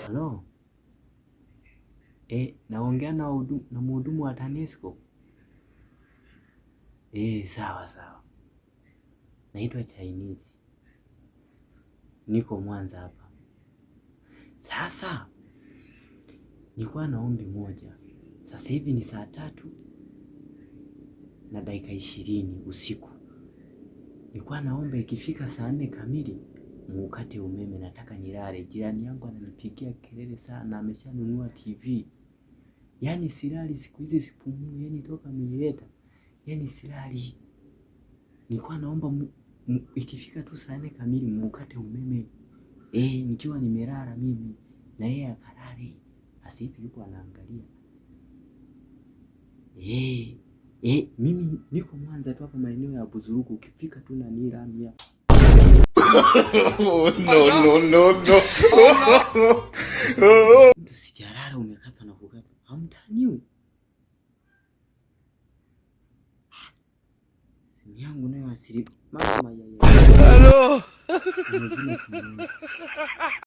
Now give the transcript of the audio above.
Halo, naongea na mhudumu wa TANESCO. Sawa sawa. Naitwa Chinese. Niko Mwanza hapa. Sasa nilikuwa na ombi moja. Sasa hivi ni saa 3:20 usiku. Nilikuwa naomba ikifika saa 4 kamili muukate umeme, nataka nilale. Jirani yangu ananipigia kelele sana, ameshanunua TV. Yaani silali siku hizi, sipumui, yaani toka nilileta. Yaani silali. Nilikuwa naomba ikifika tu saa 4 kamili muukate umeme. Nikiwa nimelala mimi na yeye akalale. Sasa hivi yupo anaangalia. Mimi niko Mwanza tu hapa maeneo ya Buzurugu, ukifika tu na niramia. No. Mtu sijalala umekata na kukata. Hamtaniwi. Simu yangu nayo asili. Mama ya. Hello.